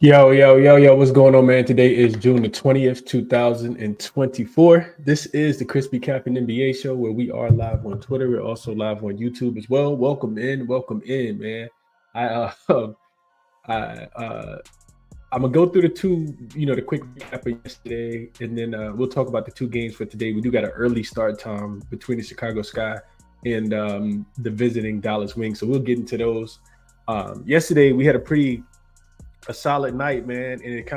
Yo, what's going on, man? Today is June the 20th, 2024. This is the ChrisBeCappinn NBA Show where we are live on Twitter. We're also live on YouTube as well. Welcome in, man. I I I'm gonna go through the two, the quick recap of yesterday, and then we'll talk about the two games for today. We do got an early start time between the Chicago Sky and the visiting Dallas Wings, so we'll get into those. Yesterday we had a solid night, man, and it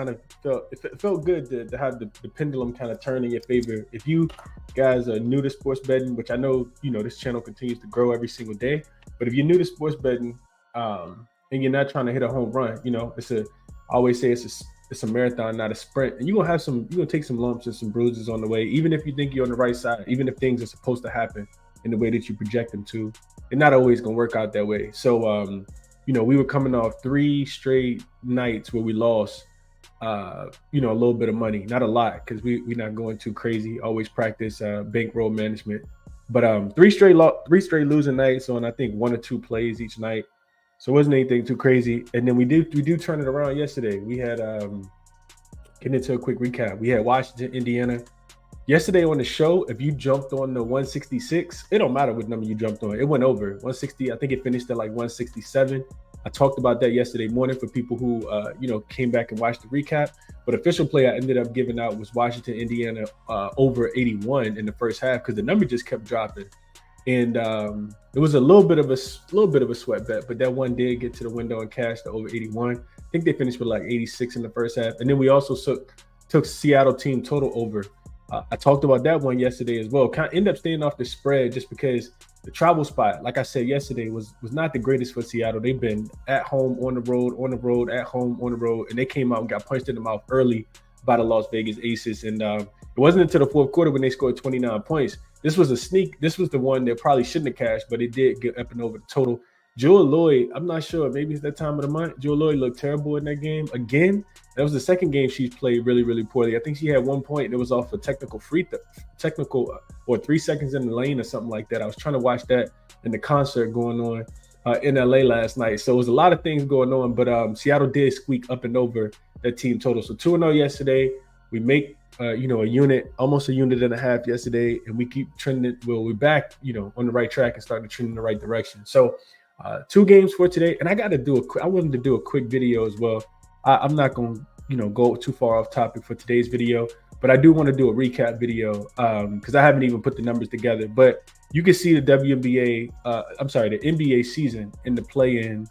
felt good to have the pendulum kind of turn in your favor. If you guys are new to sports betting, which I know this channel continues to grow every single day, but if you're new to sports betting and you're not trying to hit a home run, I always say it's a marathon, not a sprint, and you're gonna take some lumps and some bruises on the way, even if you think you're on the right side, even if things are supposed to happen in the way that you project them to. They're not always gonna work out that way. So we were coming off 3 straight nights where we lost, a little bit of money, not a lot, because we're not going too crazy. Always practice bankroll management, but 3 straight losing nights on I think 1 or 2 plays each night, so it wasn't anything too crazy. And then we do turn it around yesterday. We had getting into a quick recap. We had Washington, Indiana. Yesterday on the show, if you jumped on the 166, it don't matter what number you jumped on. It went over 160. I think it finished at like 167. I talked about that yesterday morning for people who, came back and watched the recap. But official play I ended up giving out was Washington, Indiana over 81 in the first half because the number just kept dropping. And it was a little bit of a sweat bet, but that one did get to the window and cashed the over 81. I think they finished with like 86 in the first half. And then we also took Seattle team total over. I talked about that one yesterday as well. Kind of ended up staying off the spread just because the travel spot, like I said yesterday, was not the greatest for Seattle. They've been at home, on the road, at home, on the road, and they came out and got punched in the mouth early by the Las Vegas Aces. And it wasn't until the fourth quarter when they scored 29 points. This was a sneak. This was the one that probably shouldn't have cashed, but it did get up and over the total. Jewel Lloyd, I'm not sure. Maybe it's that time of the month. Jewel Lloyd looked terrible in that game again. That was the second game she's played really, really poorly. I think she had 1 point. It was off a technical or 3 seconds in the lane or something like that. I was trying to watch that in the concert going on in LA last night. So it was a lot of things going on, but Seattle did squeak up and over that team total. So 2-0 yesterday. We make almost a unit and a half yesterday, and we keep trending. Well, we're back, on the right track and starting to trend in the right direction. So 2 games for today, and I wanted to do a quick video as well. I'm not going to go too far off topic for today's video, but I do want to do a recap video because I haven't even put the numbers together. But you can see the WNBA, the NBA season in the play-in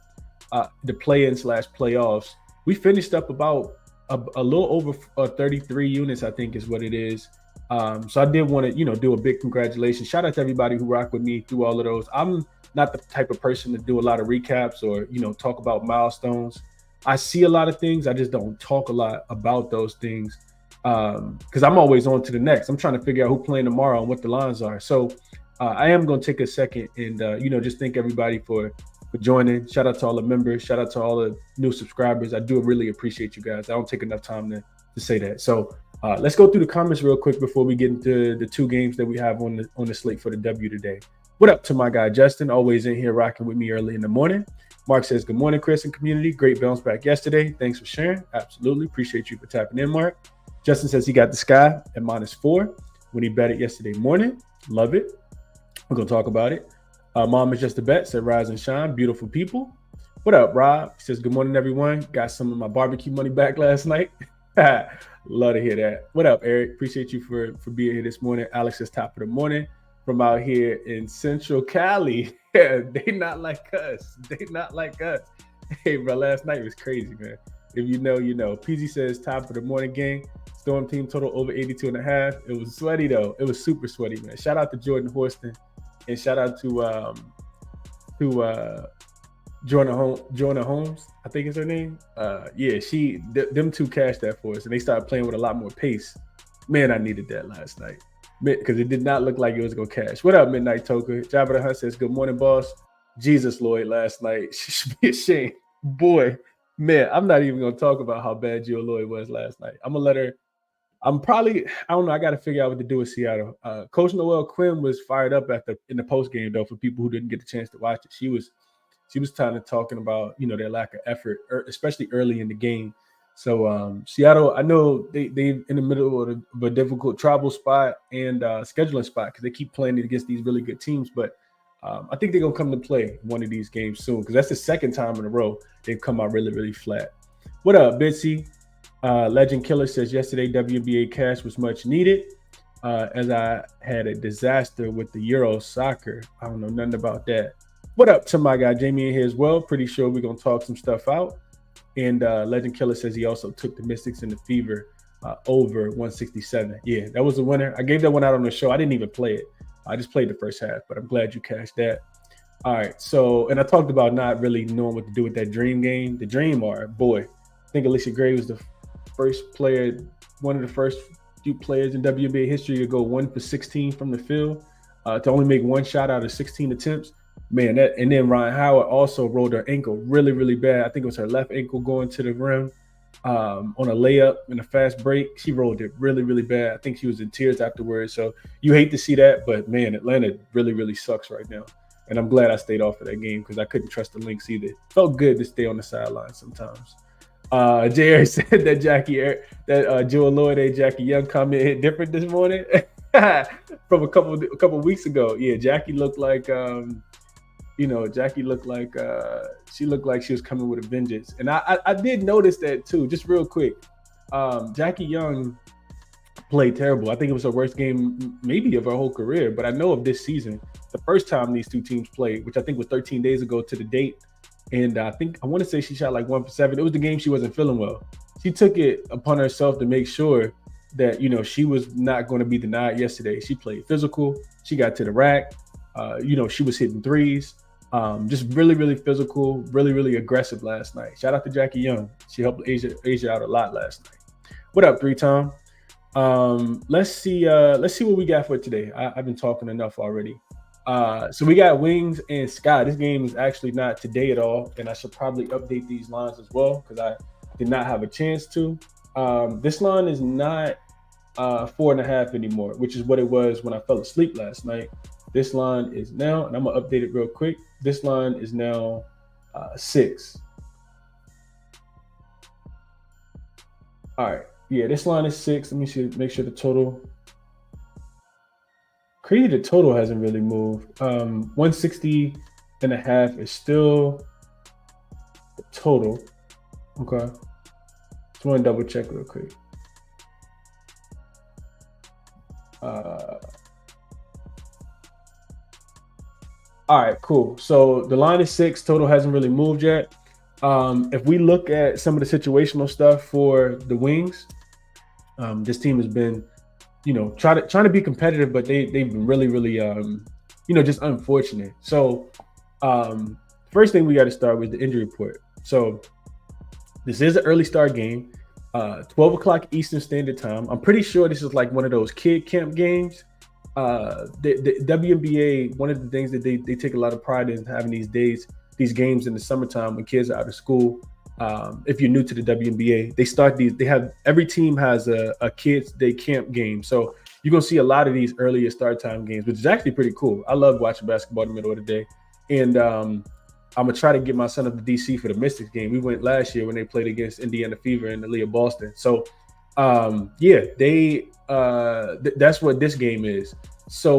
slash playoffs. We finished up about a little over 33 units, I think is what it is. So I did want to, do a big congratulations. Shout out to everybody who rocked with me through all of those. I'm not the type of person to do a lot of recaps or, talk about milestones. I see a lot of things. I just don't talk a lot about those things because I'm always on to the next. I'm trying to figure out who's playing tomorrow and what the lines are. So I am going to take a second and, just thank everybody for joining. Shout out to all the members. Shout out to all the new subscribers. I do really appreciate you guys. I don't take enough time to say that. So let's go through the comments real quick before we get into the 2 games that we have on the slate for the W today. What up to my guy, Justin, always in here rocking with me early in the morning. Mark says, good morning, Chris and community. Great bounce back yesterday. Thanks for sharing. Absolutely. Appreciate you for tapping in, Mark. Justin says he got the Sky at -4 when he bet it yesterday morning. Love it. We're going to talk about it. Mom is just a bet, said rise and shine. Beautiful people. What up, Rob? He says, good morning, everyone. Got some of my barbecue money back last night. Love to hear that. What up, Eric? Appreciate you for being here this morning. Alex says top of the morning from out here in Central Cali. Yeah, they not like us. Hey, bro, last night was crazy, man. If you know, you know. PZ says top of the morning gang. Storm team total over 82.5. It was sweaty, though. It was super sweaty, man. Shout out to Jordan Horston. And shout out to Joanna Holmes, I think is her name. Them 2 cashed that for us, and they started playing with a lot more pace. Man, I needed that last night because it did not look like it was gonna cash. What up, Midnight Toker? Jabba the Hunt says, "Good morning, boss." Jesus, Lloyd, last night she should be ashamed, boy. Man, I'm not even gonna talk about how bad Jill Lloyd was last night. I'm gonna let her. I don't know. I got to figure out what to do with Seattle. Coach Noel Quinn was fired up in the post game though. For people who didn't get the chance to watch it, she was kind of talking about their lack of effort, especially early in the game. So Seattle, I know they in the middle of a difficult travel spot and scheduling spot because they keep playing against these really good teams. But I think they're gonna come to play one of these games soon because that's the second time in a row they've come out really, really flat. What up, Bitsy? Legend Killer says yesterday WNBA cash was much needed. As I had a disaster with the Euro soccer. I don't know nothing about that. What up to my guy Jamie in here as well? Pretty sure we're gonna talk some stuff out. And Legend Killer says he also took the Mystics and the Fever over 167. Yeah, that was a winner. I gave that one out on the show. I didn't even play it. I just played the first half, but I'm glad you cashed that. All right, so, and I talked about not really knowing what to do with that dream game. The dream boy, I think Alicia Gray was the first player, one of the first few players in WNBA history to go 1 for 16 from the field, to only make one shot out of 16 attempts. Man, and then Ryan Howard also rolled her ankle really, really bad. I think it was her left ankle going to the rim on a layup in a fast break. She rolled it really, really bad. I think she was in tears afterwards. So you hate to see that, but man, Atlanta really, really sucks right now. And I'm glad I stayed off of that game because I couldn't trust the Lynx either. Felt good to stay on the sidelines sometimes. JR said that Joel Lloyd, Jackie Young comment hit different this morning from a couple weeks ago. Yeah, Jackie looked like she looked like she was coming with a vengeance. And I did notice that too, just real quick. Jackie Young played terrible. I think it was her worst game maybe of her whole career, but I know of this season, the first time these two teams played, which I think was 13 days ago to the date. And I want to say she shot like 1 for 7. It was the game she wasn't feeling well. She took it upon herself to make sure that, she was not going to be denied yesterday. She played physical. She got to the rack. She was hitting threes. Just really, really physical, really, really aggressive last night. Shout out to Jackie Young. She helped Asia out a lot last night. What up, 3-Tom? Let's see what we got for today. I've been talking enough already. So we got Wings and Sky. This game is actually not today at all, and I should probably update these lines as well because I did not have a chance to. This line is not 4.5 anymore, which is what it was when I fell asleep last night. This line is now, and I'm gonna update it real quick. This line is now 6. All right, yeah, this line is 6. Let me make sure the total. Crazy, the total hasn't really moved. 160.5 is still the total. Okay, just want to double check real quick. All right, cool. So the line is 6. Total hasn't really moved yet. If we look at some of the situational stuff for the Wings, this team has been, trying to be competitive, but they've been really, really, just unfortunate. So first thing we got to start with the injury report. So this is an early start game, 12 o'clock Eastern Standard Time. I'm pretty sure this is like one of those kid camp games. The WNBA, one of the things that they take a lot of pride in having these games in the summertime when kids are out of school. If you're new to the WNBA, every team has a kids day camp game. So you're going to see a lot of these earlier start time games, which is actually pretty cool. I love watching basketball in the middle of the day. And I'm going to try to get my son up to DC for the Mystics game. We went last year when they played against Indiana Fever in the Leah Boston. So that's what this game is. So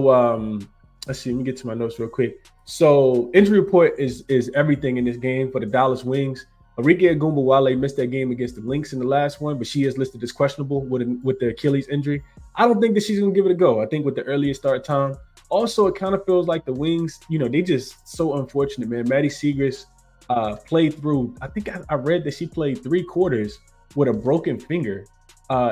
let's see, let me get to my notes real quick. So injury report is everything in this game for the Dallas Wings. Arike Ogunbowale missed that game against the Lynx in the last one, but she is listed as questionable with the Achilles injury. I don't think that she's going to give it a go. I think with the earlier start time. Also, it kind of feels like the Wings, they just so unfortunate, man. Maddie Siegrist played through, I think I read that she played 3 quarters with a broken finger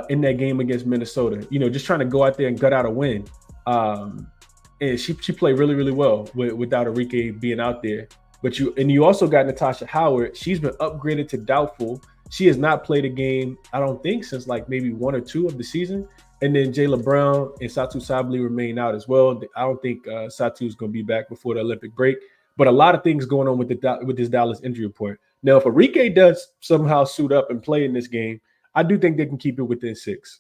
in that game against Minnesota, just trying to go out there and gut out a win. And she played really, really well without Arike being out there. But you also got Natasha Howard. She's been upgraded to doubtful. She has not played a game, I don't think, since like maybe 1 or 2 of the season. And then Jayla Brown and Satu Sabally remain out as well. I don't think Satu is going to be back before the Olympic break. But a lot of things going on with this Dallas injury report. Now, if Arike does somehow suit up and play in this game, I do think they can keep it within 6.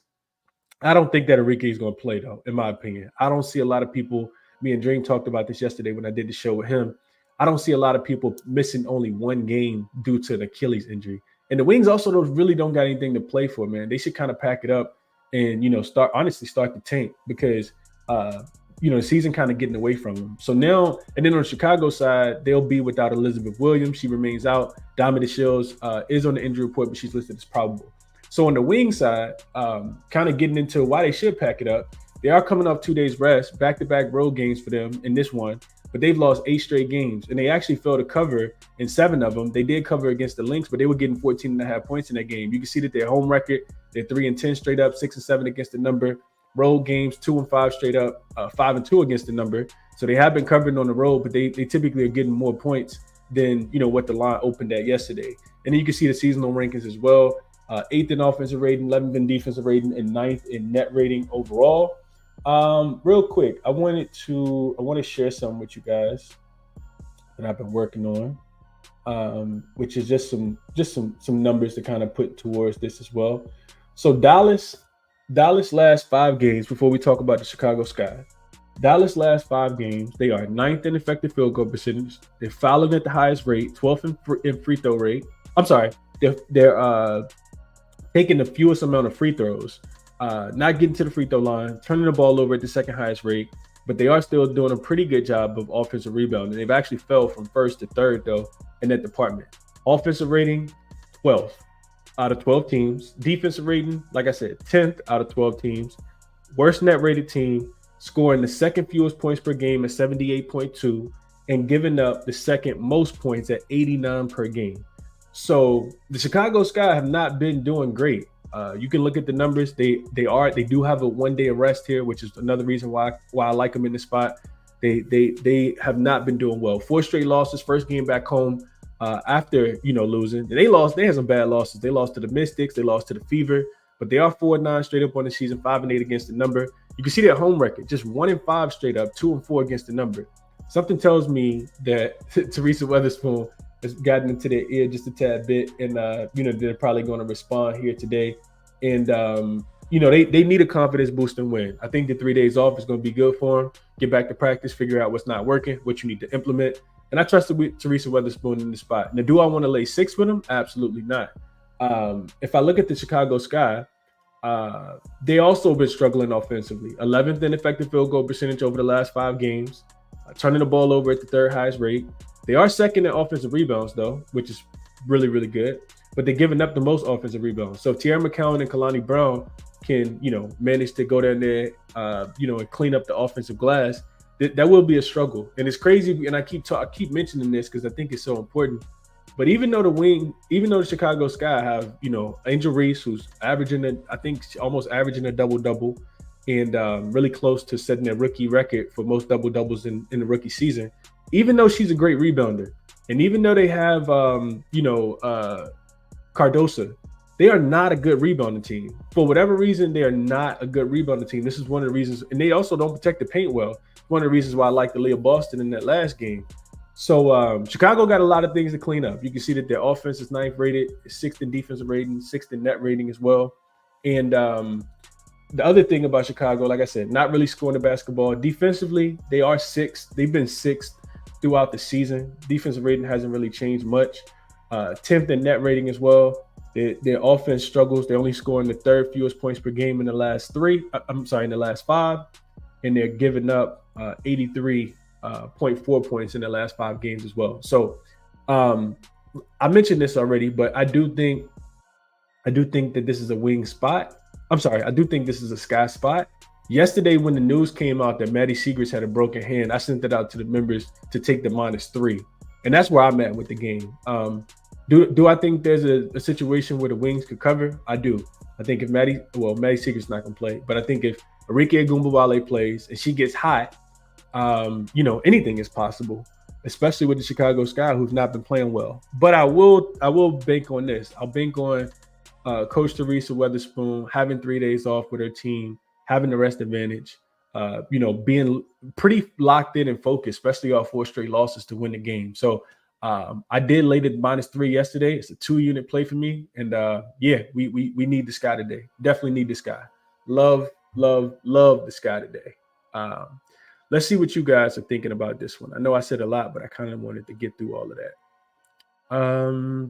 I don't think that Arike is going to play, though, in my opinion. I don't see a lot of people. Me and Dream talked about this yesterday when I did the show with him. I don't see a lot of people missing only 1 game due to an Achilles injury. And the Wings also really don't got anything to play for, man. They should kind of pack it up and, start the tank because, the season kind of getting away from them. So now, and then on the Chicago side, they'll be without Elizabeth Williams. She remains out. Diamond Shields is on the injury report, but she's listed as probable. So on the wing side, kind of getting into why they should pack it up. They are coming off 2 days rest, back-to-back road games for them in this one, but they've lost 8 straight games, and they actually failed to cover in 7 of them. They did cover against the Lynx, but they were getting 14.5 points in that game. You can see that their home record, they're 3-10 straight up, 6-7 against the number. Road games, 2-5 straight up, 5-2 against the number. So they have been covering on the road, but they typically are getting more points than what the line opened at yesterday. And then you can see the seasonal rankings as well. 8th in offensive rating, 11th in defensive rating, and 9th in net rating overall. Real quick, I want to share something with you guys that I've been working on, which is just some numbers to kind of put towards this as well. So Dallas last 5 games before we talk about the Chicago Sky. Dallas last 5 games, they are 9th in effective field goal percentage. They're fouling at the highest rate, 12th in free throw rate. I'm sorry, they're taking the fewest amount of free throws, not getting to the free throw line, turning the ball over at the second highest rate, but they are still doing a pretty good job of offensive rebounding. They've actually fell from 1st to 3rd, though, in that department. Offensive rating, 12th out of 12 teams. Defensive rating, like I said, 10th out of 12 teams. Worst net rated team, scoring the second fewest points per game at 78.2 and giving up the second most points at 89 per game. So the Chicago Sky have not been doing great. You can look at the numbers. They do have a 1 day of rest here, which is another reason why I like them in the spot. They have not been doing well. 4 straight losses, first game back home after losing. They had some bad losses. They lost to the Mystics, they lost to the Fever, but they are 4-9 straight up on the season, 5-8 against the number. You can see their home record, just 1-5 straight up, 2-4 against the number. Something tells me that Teresa Weatherspoon has gotten into their ear just a tad bit, and they're probably going to respond here today. And they need a confidence boost and win. I think the 3 days off is going to be good for them. Get back to practice, figure out what's not working, what you need to implement. And I trust Teresa Weatherspoon in the spot. Now, do I want to lay 6 with them? Absolutely not. If I look at the Chicago Sky, they also been struggling offensively. 11th in effective field goal percentage over the last 5 games, turning the ball over at the 3rd highest rate. They are 2nd in offensive rebounds, though, which is really, really good. But they're giving up the most offensive rebounds. So if Tierra McCowan and Kalani Brown can, manage to go down there, and clean up the offensive glass, that will be a struggle. And it's crazy. And I keep mentioning this because I think it's so important. But even though the Chicago Sky have, Angel Reese, who's almost averaging a double-double and really close to setting a rookie record for most double-doubles in the rookie season, even though she's a great rebounder, and even though they have, Cardosa, they are not a good rebounding team. For whatever reason, they are not a good rebounding team. This is one of the reasons, and they also don't protect the paint well. One of the reasons why I like the Leah Boston in that last game. So Chicago got a lot of things to clean up. You can see that their offense is 9th rated, 6th in defensive rating, 6th in net rating as well. And the other thing about Chicago, like I said, not really scoring the basketball. Defensively, they are 6th. They've been 6th throughout the season. Defensive rating hasn't really changed much. 10th in net rating as well. Their offense struggles. They're only scoring the 3rd fewest points per game in the last 5. And they're giving up 83.4 points in the last 5 games as well. So I mentioned this already, but I do think that this is a wing spot. I do think this is a Sky spot. Yesterday, when the news came out that Maddie Segrist had a broken hand, I sent it out to the members to take the -3. And that's where I'm at with the game. Do I think there's a situation where the Wings could cover? I do. I think if Maddie Segrist's not going to play, but I think if Arike Agumbawale plays and she gets hot, anything is possible, especially with the Chicago Sky, who've not been playing well. But I will bank on this. I'll bank on Coach Teresa Weatherspoon having 3 days off with her team, having the rest advantage, being pretty locked in and focused, especially off 4 straight losses to win the game. So I did lay the -3 yesterday. It's a 2-unit play for me. And we need the Sky today. Definitely need the Sky. Love the Sky today. Let's see what you guys are thinking about this one. I know I said a lot, but I kind of wanted to get through all of that. We're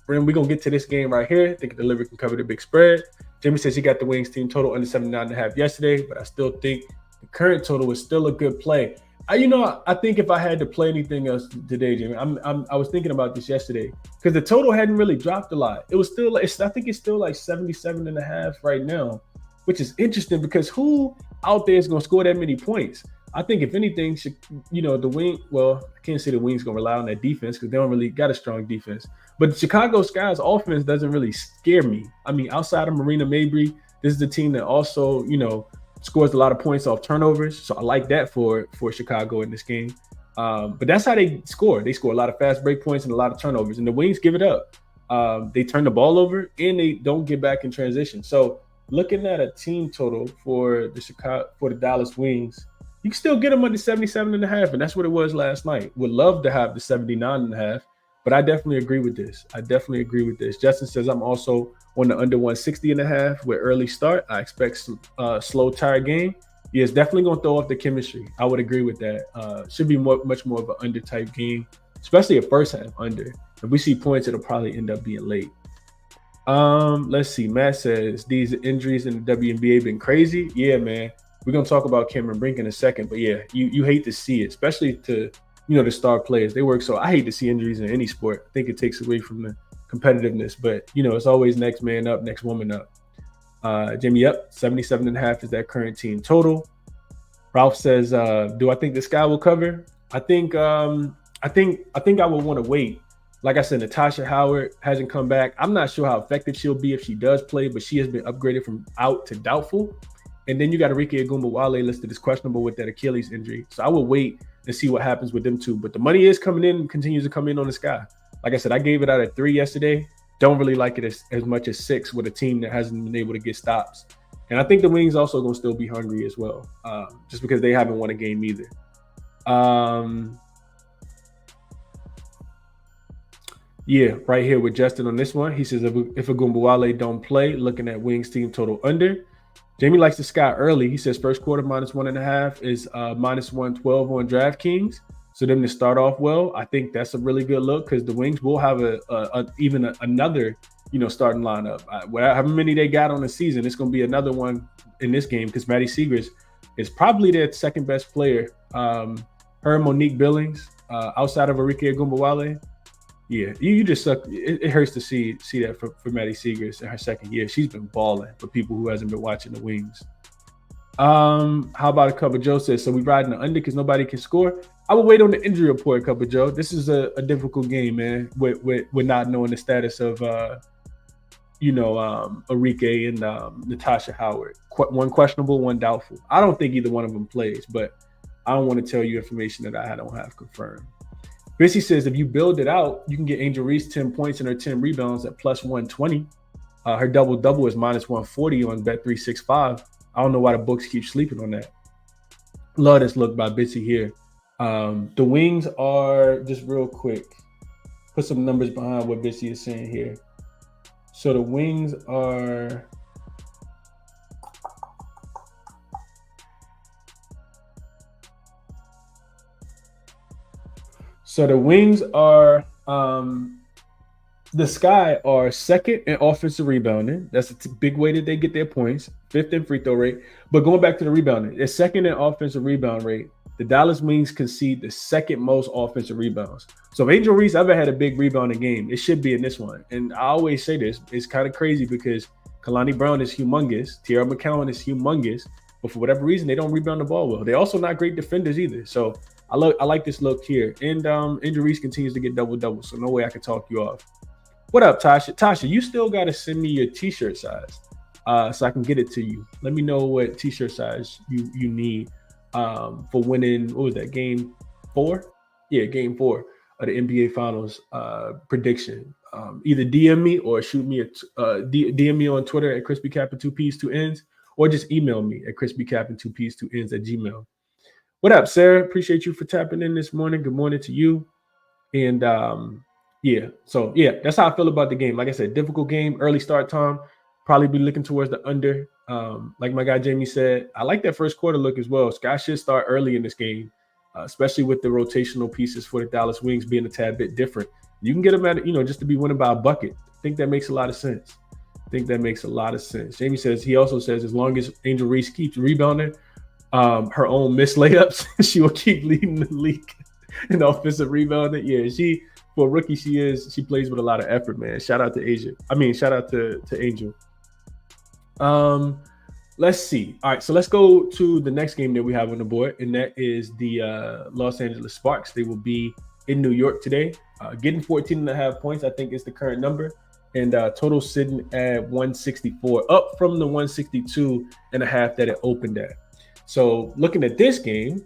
going to get to this game right here. I think the delivery can cover the big spread. Jimmy says he got the Wings team total under 79.5 yesterday, but I still think the current total is still a good play. I think if I had to play anything else today, Jimmy, I was thinking about this yesterday because the total hadn't really dropped a lot. It was still, I think it's still like 77.5 right now, which is interesting because who out there is going to score that many points? I think if anything, the Wing. Well, I can't say the Wings going to rely on that defense because they don't really got a strong defense. But the Chicago Sky's offense doesn't really scare me. I mean, outside of Marina Mabrey, this is the team that also, scores a lot of points off turnovers. So I like that for Chicago in this game. But that's how they score. They score a lot of fast break points and a lot of turnovers. And the Wings give it up. They turn the ball over and they don't get back in transition. So looking at a team total for the Dallas Wings, you can still get them under 77.5, and that's what it was last night. Would love to have the 79.5, but I definitely agree with this. Justin says I'm also on the under 160.5 with early start. I expect a slow, tired game. Yeah, it's definitely going to throw off the chemistry. I would agree with that. Should be much more of an under type game, especially a first half under. If we see points, it'll probably end up being late. Let's see. Matt says these injuries in the WNBA been crazy. Yeah, man. We're going to talk about Cameron Brink in a second, but yeah, you hate to see it, especially to, the star players. They work so I hate to see injuries in any sport. I think it takes away from the competitiveness, but, it's always next man up, next woman up. Jimmy, yep, 77.5 is that current team total. Ralph says, do I think the Sky will cover? I think I would want to wait. Like I said, Natasha Howard hasn't come back. I'm not sure how effective she'll be if she does play, but she has been upgraded from out to doubtful. And then you got Arike Ogunbowale listed as questionable with that Achilles injury. So I will wait and see what happens with them two. But the money is coming in and continues to come in on the Sky. Like I said, I gave it out at 3 yesterday. Don't really like it as much as 6 with a team that hasn't been able to get stops. And I think the Wings also going to still be hungry as well, just because they haven't won a game either. Yeah, right here with Justin on this one. He says if Ogunbowale don't play, looking at Wings team total under. Jamie likes the Sky early. He says first quarter -1.5 is -112 on DraftKings. So them to start off well, I think that's a really good look because the Wings will have another starting lineup. However many they got on the season, it's going to be another one in this game because Maddie Seegers is probably their second best player. Her and Monique Billings outside of Arike Ogunbowale. Yeah, you just suck. It hurts to see that for Maddie Seegers in her second year. She's been balling for people who hasn't been watching the Wings. How about a Cuppa Joe says, so we riding the under because nobody can score? I will wait on the injury report, Cuppa Joe. This is a difficult game, man, with not knowing the status of, Arike and Natasha Howard. One questionable, one doubtful. I don't think either one of them plays, but I don't want to tell you information that I don't have confirmed. Bissy says if you build it out, you can get Angel Reese 10 points and her 10 rebounds at +120. Her double-double is -140 on Bet365. I don't know why the books keep sleeping on that. Love this look by Bissy here. The Wings are, just real quick, put some numbers behind what Bissy is saying here. So the Wings are... So the Wings are, the Sky are second in offensive rebounding. That's a big way that they get their points. 5th in free throw rate. But going back to the rebounding, they're second in offensive rebound rate. The Dallas Wings concede the second most offensive rebounds. So if Angel Reese ever had a big rebounding game, it should be in this one. And I always say this, it's kind of crazy because Kalani Brown is humongous. Tierra McCowan is humongous. But for whatever reason, they don't rebound the ball well. They're also not great defenders either. So I like this look here. And Angel Reese continues to get double-double, so no way I can talk you off. What up, Tasha? Tasha, you still got to send me your T-shirt size so I can get it to you. Let me know what T-shirt size you need for winning, what was that, Game 4? Yeah, Game 4 of the NBA Finals prediction. Either DM me or shoot me DM me on Twitter at ChrisBeCappinn 2Ps2Ns or just email me at ChrisBeCappinn 2Ps2Ns @gmail.com. What up, Sarah? Appreciate you for tapping in this morning. Good morning to you. And that's how I feel about the game. Like I said, difficult game, early start time. Probably be looking towards the under. Like my guy Jamie said, I like that first quarter look as well. Sky should start early in this game. especially with the rotational pieces for the Dallas Wings being a tad bit different. You can get them at, just to be winning by a bucket. I think that makes a lot of sense. Jamie says, he also says, as long as Angel Reese keeps rebounding her own missed layups, she will keep leading the league in offensive rebounding. Yeah, for a rookie, she plays with a lot of effort, man. Shout out to Angel. Let's see. All right, so let's go to the next game that we have on the board, and that is the Los Angeles Sparks. They will be in New York today, getting 14.5 points, I think is the current number, and total sitting at 164, up from the 162.5 that it opened at. So looking at this game,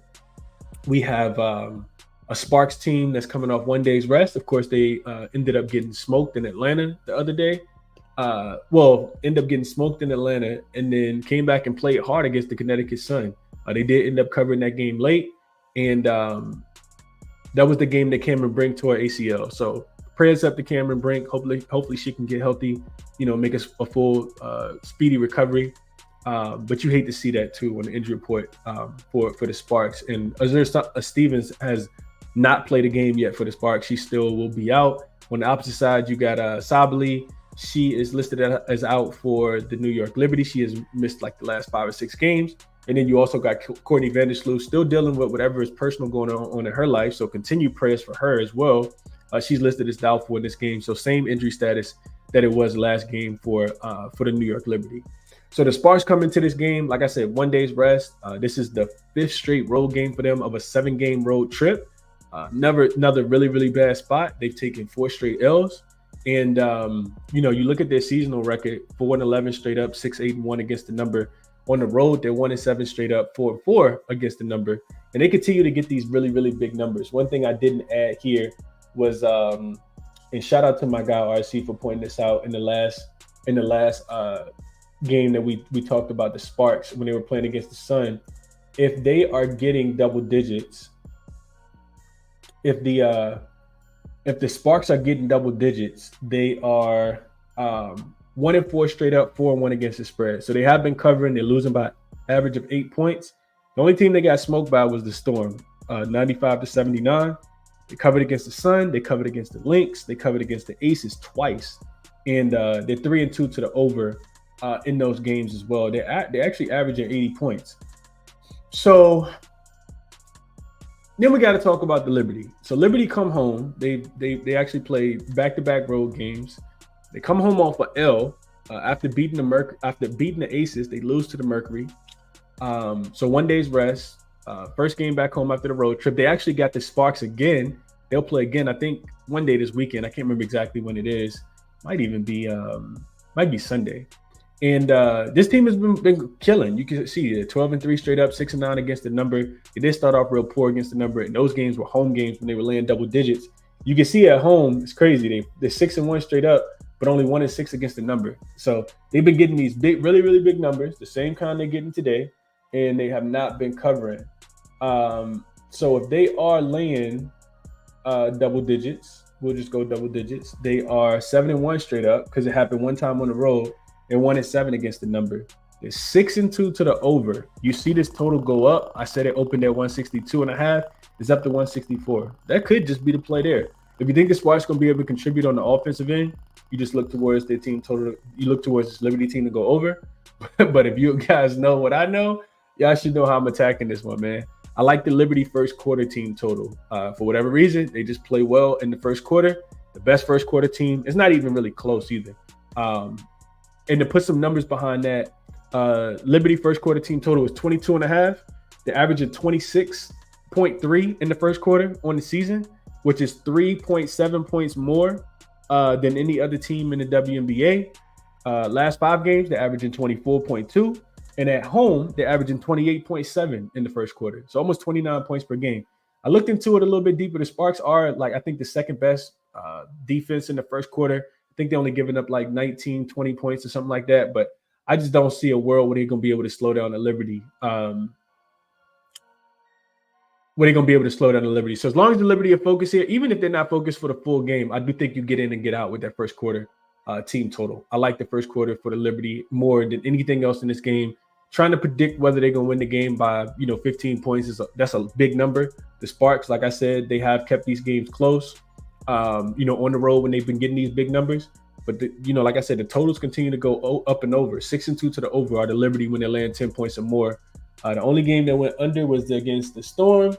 we have a Sparks team that's coming off 1 day's rest. Of course, they ended up getting smoked in Atlanta the other day. End up getting smoked in Atlanta and then came back and played hard against the Connecticut Sun. They did end up covering that game late, and that was the game that Cameron Brink tore ACL. So prayers up to Cameron Brink. Hopefully she can get healthy, make us a full speedy recovery. But you hate to see that too on the injury report for the Sparks. And Azure Stevens has not played a game yet for the Sparks. She still will be out. On the opposite side, you got Sabali. She is listed as out for the New York Liberty. She has missed like the last 5 or 6 games. And then you also got Courtney Vandersloot still dealing with whatever is personal going on in her life. So continue prayers for her as well. She's listed as doubtful in this game. So same injury status that it was last game for the New York Liberty. So the Sparks come into this game, like I said, 1 day's rest. This is the 5th straight road game for them of a 7-game road trip. Another really, really bad spot. They've taken 4 straight L's. And, you look at their seasonal record, 4-11 straight up, 6-8-1 against the number. On the road, they're 1-7 straight up, 4-4 against the number. And they continue to get these really, really big numbers. One thing I didn't add here was, and shout out to my guy RC for pointing this out in the last game that we talked about the Sparks when they were playing against the Sun. If they are getting double digits, if the Sparks are getting double digits, they are 1-4 straight up, 4-1 against the spread. So they have been covering. They're losing by average of 8 points. The only team they got smoked by was the Storm, 95-79. They covered against the Sun. They covered against the Lynx. They covered against the Aces twice, and they're 3-2 to the over in those games as well. They're actually averaging 80 points. So then we got to talk about the Liberty. So Liberty come home. They actually play back-to-back road games. They come home off an L after beating the Aces. They lose to the Mercury. So 1 day's rest. First game back home after the road trip. They actually got the Sparks again. They'll play again, I think, one day this weekend. I can't remember exactly when it is. Might be Sunday. And this team has been killing. You can see it, 12-3 straight up, 6-9 against the number. They did start off real poor against the number, and those games were home games when they were laying double digits. You can see at home, it's crazy. They're 6-1 straight up, but only 1-6 against the number. So they've been getting these big, really, really big numbers, the same kind they're getting today, and they have not been covering. So if they are laying double digits, we'll just go double digits. They are 7-1 straight up because it happened one time on the road. They're 1-7 against the number. They're 6-2 to the over. You see this total go up. I said it opened at 162.5. It's up to 164. That could just be the play there. If you think the Sparks going to be able to contribute on the offensive end, you just look towards their team total. You look towards this Liberty team to go over. But if you guys know what I know, y'all should know how I'm attacking this one, man. I like the Liberty first quarter team total. For whatever reason, they just play well in the first quarter. The best first quarter team. It's not even really close either. And to put some numbers behind that, Liberty first quarter team total is 22.5. They're averaging 26.3 in the first quarter on the season, which is 3.7 points more than any other team in the WNBA. Last 5 games, they're averaging 24.2. And at home, they're averaging 28.7 in the first quarter. So almost 29 points per game. I looked into it a little bit deeper. The Sparks are, I think the second best defense in the first quarter. I think they're only giving up 19, 20 points or something like that. But I just don't see a world where they're going to be able to slow down the Liberty. So as long as the Liberty are focused here, even if they're not focused for the full game, I do think you get in and get out with that first quarter team total. I like the first quarter for the Liberty more than anything else in this game, trying to predict whether they're going to win the game by, 15 points that's a big number. The Sparks, like I said, they have kept these games close, on the road when they've been getting these big numbers. But, like I said, the totals continue to go up and over. 6-2 to the over are the Liberty when they land 10 points or more. The only game that went under was against the Storm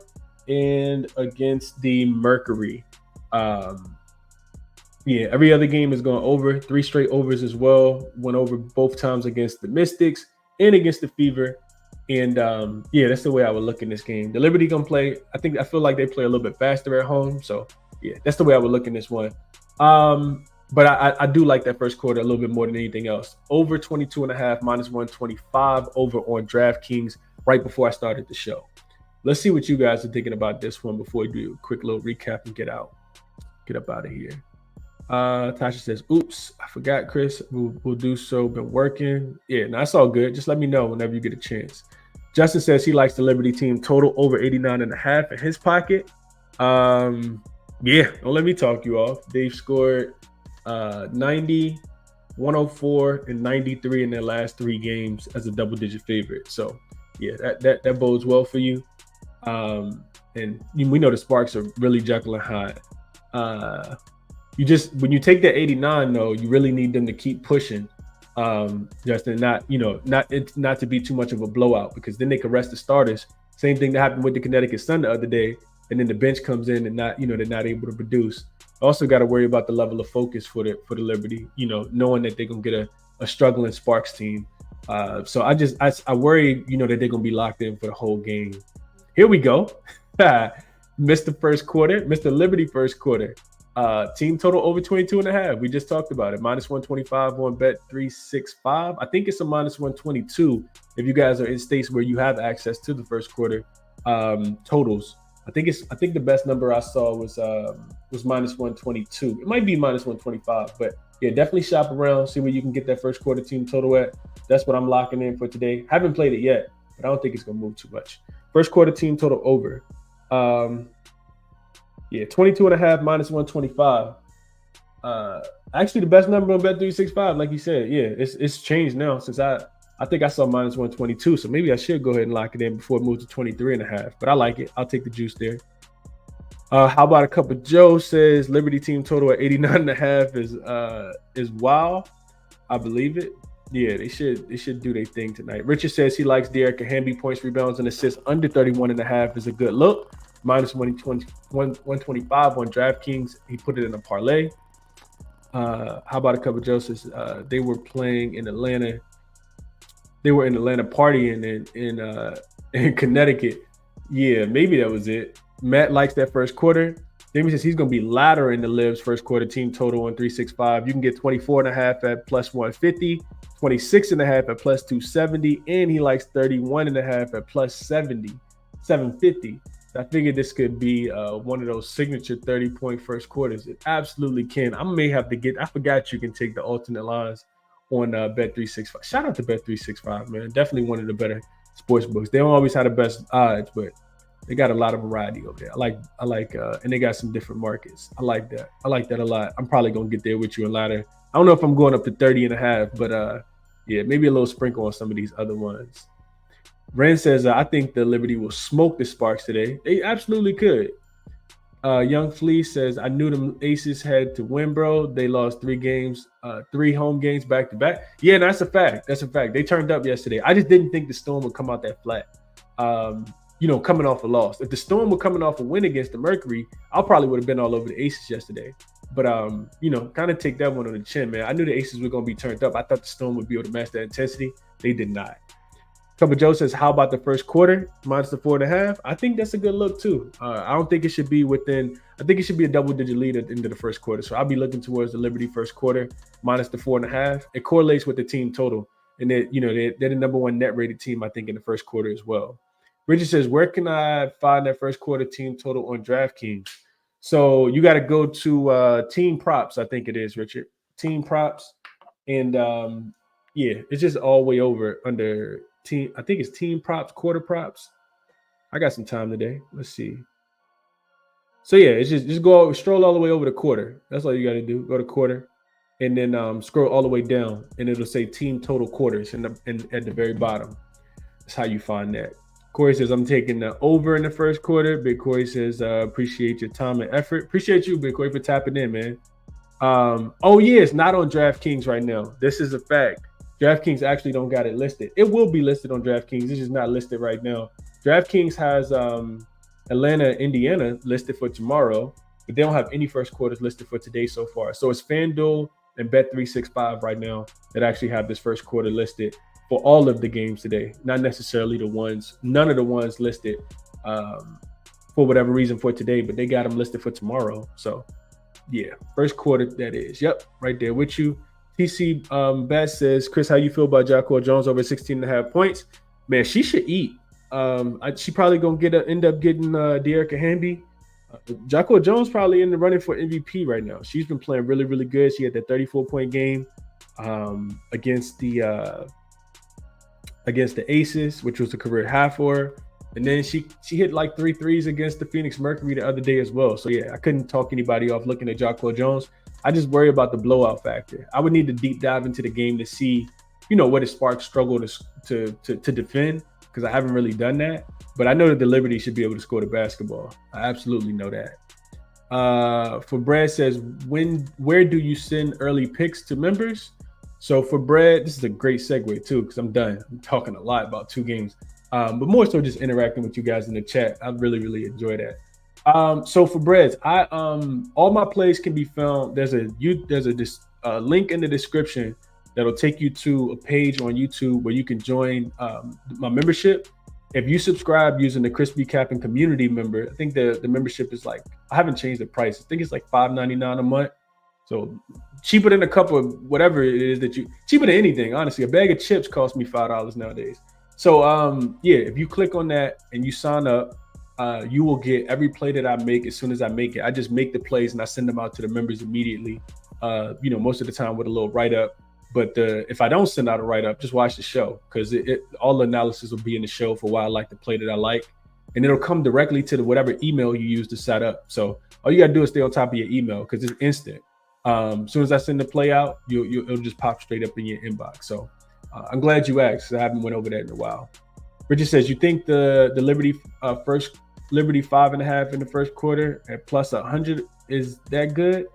and against the Mercury. Every other game is going over. 3 straight overs as well. Went over both times against the Mystics and against the Fever. And that's the way I would look in this game. The Liberty gonna play. I feel like they play a little bit faster at home. So that's the way I would look in this one. But I do like that first quarter a little bit more than anything else. Over 22.5, -125 over on DraftKings right before I started the show. Let's see what you guys are thinking about this one before we do a quick little recap and get up out of here. Tasha says, oops, I forgot, Chris. We'll do so. Been working. Yeah, no, that's all good. Just let me know whenever you get a chance. Justin says he likes the Liberty team total over 89.5 in his pocket. Don't let me talk you off. They've scored 90, 104, and 93 in their last 3 games as a double-digit favorite. So, that bodes well for you. And we know the Sparks are really Jekyll and Hyde. When you take that 89 though, you really need them to keep pushing, Justin, not to be too much of a blowout, because then they can rest the starters. Same thing that happened with the Connecticut Sun the other day, and then the bench comes in and they're not able to produce. Also got to worry about the level of focus for the Liberty, knowing that they're gonna get a struggling Sparks team. So I worry, that they're gonna be locked in for the whole game. Here we go. Missed the first quarter, missed the Liberty first quarter. Team total over 22.5. We just talked about it. -125 on Bet365. I think it's a -122 if you guys are in states where you have access to the first quarter totals. I think the best number I saw was -122. It might be -125, but definitely shop around, see where you can get that first quarter team total at. That's what I'm locking in for today. Haven't played it yet, but I don't think it's gonna move too much. First quarter team total over. 22.5 -125. Actually the best number on Bet365, like you said. It's changed now since I think I saw -122, so maybe I should go ahead and lock it in before it moves to 23.5. But I like it. I'll take the juice there. How about a cup of Joe says Liberty team total at 89.5 is wild. I believe it. Yeah, they should do their thing tonight. Richard says he likes Derek Hamby points, rebounds, and assists under 31.5 is a good look. -125 on DraftKings. He put it in a parlay. How about a couple of Josephs? They were playing in Atlanta. They were in Atlanta partying in Connecticut. Yeah, maybe that was it. Matt likes that first quarter. Damien says he's going to be ladder in the Livs first quarter team total on 365. You can get 24.5 at +150, 26.5 at +270, and he likes 31.5 at +750. I figured this could be one of those signature 30-point first quarters. It absolutely can. I forgot you can take the alternate lines on Bet365. Shout out to Bet365, man. Definitely one of the better sports books. They don't always have the best odds, but they got a lot of variety over there. I like, and they got some different markets. I like that. I like that a lot. I'm probably going to get there with you a ladder. I don't know if I'm going up to 30.5, but maybe a little sprinkle on some of these other ones. Ren says, I think the Liberty will smoke the Sparks today. They absolutely could. Young Flea says, I knew them Aces had to win, bro. They lost 3 home games back to back. Yeah, that's a fact. They turned up yesterday. I just didn't think the Storm would come out that flat. Coming off a loss. If the Storm were coming off a win against the Mercury, I probably would have been all over the Aces yesterday. But, kind of take that one on the chin, man. I knew the Aces were going to be turned up. I thought the Storm would be able to match that intensity. They did not. Couple Joe says, how about the first quarter minus the 4.5? I think that's a good look too. I don't think it should be I think it should be a double-digit lead at the end of the first quarter. So I'll be looking towards the Liberty first quarter minus the 4.5. It correlates with the team total. And they're the number 1 net rated team, I think, in the first quarter as well. Richard says, where can I find that first quarter team total on DraftKings? So you got to go to team props, I think it is, Richard. Team props. And it's just all the way over under team. I think it's team props, quarter props. I got some time today. Let's see. So it's just stroll all the way over the quarter. That's all you got to do. Go to quarter, and then scroll all the way down, and it'll say team total quarters at the very bottom. That's how you find that. Corey says, I'm taking the over in the first quarter. Big Corey says, appreciate your time and effort. Appreciate you, Big Corey, for tapping in, man. Oh, yeah, it's not on DraftKings right now. This is a fact. DraftKings actually don't got it listed. It will be listed on DraftKings. It's just not listed right now. DraftKings has Atlanta, Indiana listed for tomorrow, but they don't have any first quarters listed for today so far. So it's FanDuel and Bet365 right now that actually have this first quarter listed for all of the games today, not necessarily none of the ones listed for whatever reason for today, but they got them listed for tomorrow. So yeah, first quarter that is. Yep, right there with you. TC Bass says, Chris, how you feel about Jacquel Jones over 16.5 points? Man, she should eat. She probably gonna end up getting De'Erica Hamby. Jacquel Jones probably in the running for MVP right now. She's been playing really, really good. She had that 34-point game against the Aces, which was a career high for her. And then she hit like 3 threes against the Phoenix Mercury the other day as well. So yeah, I couldn't talk anybody off looking at Jacquel Jones. I just worry about the blowout factor. I would need to deep dive into the game to see, what his Sparks struggle to defend, because I haven't really done that. But I know that the Liberty should be able to score the basketball. I absolutely know that. For Brad says, where do you send early picks to members? So for Brad, this is a great segue too, because I'm done. I'm talking a lot about 2 games. But more so just interacting with you guys in the chat. I really, really enjoy that. So for Breads, all my plays can be found. There's a link in the description that'll take you to a page on YouTube where you can join my membership. If you subscribe using the ChrisBeCappinn Community member, I think the membership is like, I haven't changed the price. I think it's like $5.99 a month. So cheaper than a cup of whatever it is cheaper than anything. Honestly, a bag of chips costs me $5 nowadays. So yeah, if you click on that and you sign up, you will get every play that I make as soon as I make it. I just make the plays and I send them out to the members immediately. Most of the time with a little write-up. But if I don't send out a write-up, just watch the show, because all the analysis will be in the show for why I like the play that I like. And it'll come directly to whatever email you use to set up. So all you got to do is stay on top of your email, because it's instant. As soon as I send the play out, it'll just pop straight up in your inbox. So I'm glad you asked, because I haven't went over that in a while. Richard says, you think the Liberty 5.5 in the first quarter at plus 100 is that good?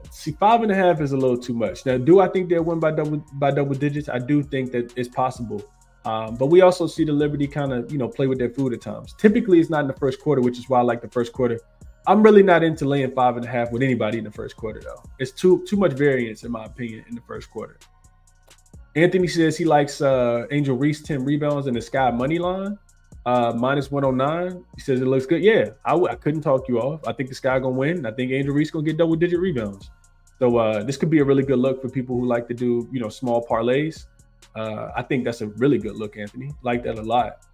See, 5.5 is a little too much. Now, do I think they'll win by double digits? I do think that it's possible. But we also see the Liberty kind of, play with their food at times. Typically, it's not in the first quarter, which is why I like the first quarter. I'm really not into laying 5.5 with anybody in the first quarter, though. It's too much variance, in my opinion, in the first quarter. Anthony says he likes Angel Reese 10 rebounds in the Sky money line, minus 109. He says it looks good. Yeah, I couldn't talk you off. I think the Sky gonna win. I think Angel Reese gonna get double-digit rebounds. So this could be a really good look for people who like to do, small parlays. I think that's a really good look, Anthony. Like that a lot.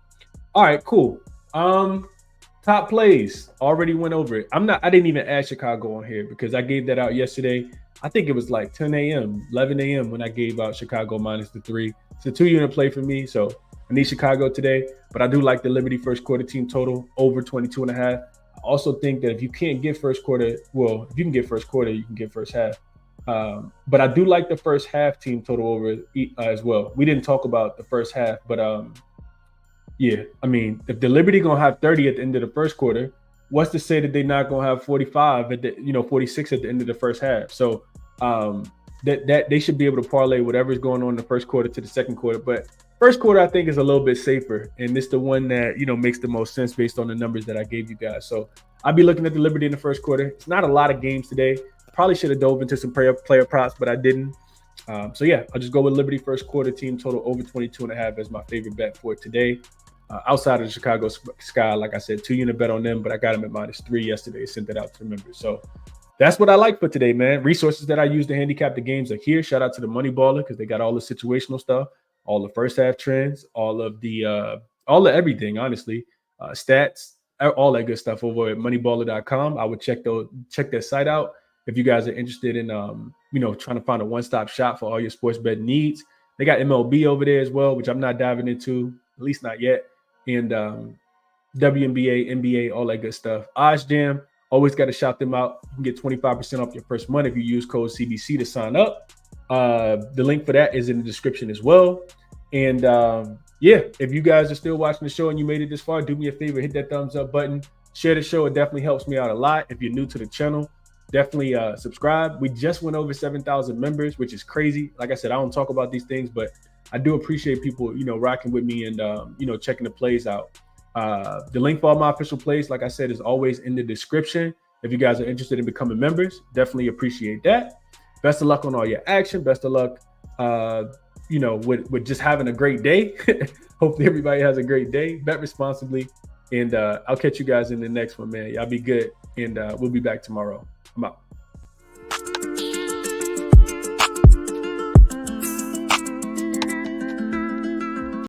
All right, cool. Top plays, already went over it. I didn't even add Chicago on here because I gave that out yesterday. I think it was like 10 a.m., 11 a.m. when I gave out Chicago minus the 3. It's a 2-unit play for me, so I need Chicago today. But I do like the Liberty first quarter team total over 22.5. I also think that if you can't get first quarter, well, if you can get first quarter, you can get first half. But I do like the first half team total over as well. We didn't talk about the first half, but yeah, I mean, if the Liberty gonna have 30 at the end of the first quarter, what's to say that they're not gonna have 45 at the 46 at the end of the first half? So that they should be able to parlay whatever's going on in the first quarter to the second quarter. But first quarter, I think, is a little bit safer, and it's the one that makes the most sense based on the numbers that I gave you guys. So I'll be looking at the Liberty in the first quarter. It's not a lot of games today. Probably should have dove into some player props, but I didn't. So yeah, I'll just go with Liberty first quarter team total over 22.5 as my favorite bet for today. Outside of the Chicago Sky, like I said, 2-unit bet on them, but I got them at minus 3 yesterday. Sent that out to the members. So that's what I like for today, man. Resources that I use to handicap the games are here. Shout out to the Money Baller because they got all the situational stuff, all the first half trends, all of everything, honestly, stats, all that good stuff over at moneyballer.com. I would check their site out if you guys are interested in trying to find a one-stop shop for all your sports betting needs. They got MLB over there as well, which I'm not diving into, at least not yet. And WNBA, NBA, all that good stuff. OddsJam, always got to shout them out. You can get 25% off your first month if you use code CBC to sign up. The link for that is in the description as well. And yeah, if you guys are still watching the show and you made it this far, do me a favor, hit that thumbs up button, share the show. It definitely helps me out a lot. If you're new to the channel, definitely subscribe. We just went over 7,000 members, which is crazy. Like I said, I don't talk about these things, but I do appreciate people, rocking with me and, checking the plays out. The link for all my official plays, like I said, is always in the description. If you guys are interested in becoming members, definitely appreciate that. Best of luck on all your action. Best of luck, with just having a great day. Hopefully everybody has a great day. Bet responsibly. And I'll catch you guys in the next one, man. Y'all be good. And we'll be back tomorrow. I'm out.